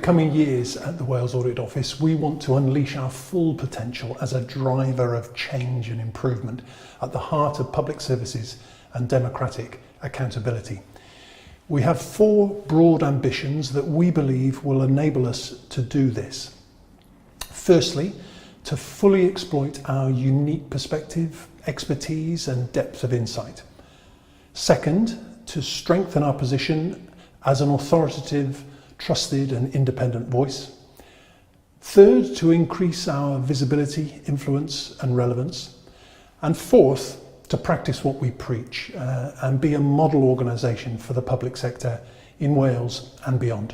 coming years at the Wales Audit Office, we want to unleash our full potential as a driver of change and improvement at the heart of public services and democratic accountability. We have 4 broad ambitions that we believe will enable us to do this. Firstly, to fully exploit our unique perspective, expertise and depth of insight. Second, to strengthen our position as an authoritative, trusted and independent voice. Third, to increase our visibility, influence and relevance. And fourth, to practice what we preach and be a model organisation for the public sector in Wales and beyond.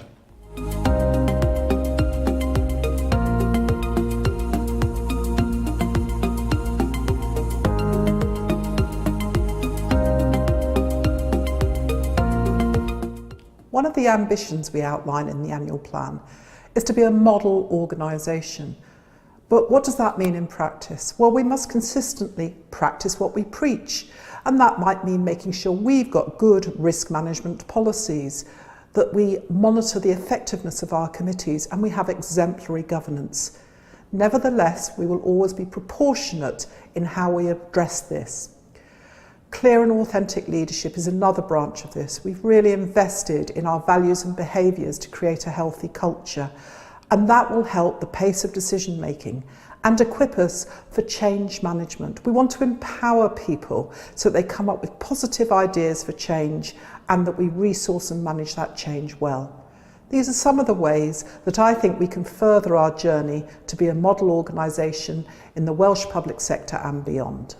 One of the ambitions we outline in the annual plan is to be a model organisation. But what does that mean in practice? Well, we must consistently practice what we preach, and that might mean making sure we've got good risk management policies, that we monitor the effectiveness of our committees, and we have exemplary governance. Nevertheless, we will always be proportionate in how we address this. Clear and authentic leadership is another branch of this. We've really invested in our values and behaviours to create a healthy culture, and that will help the pace of decision making and equip us for change management. We want to empower people so that they come up with positive ideas for change and that we resource and manage that change well. These are some of the ways that I think we can further our journey to be a model organisation in the Welsh public sector and beyond.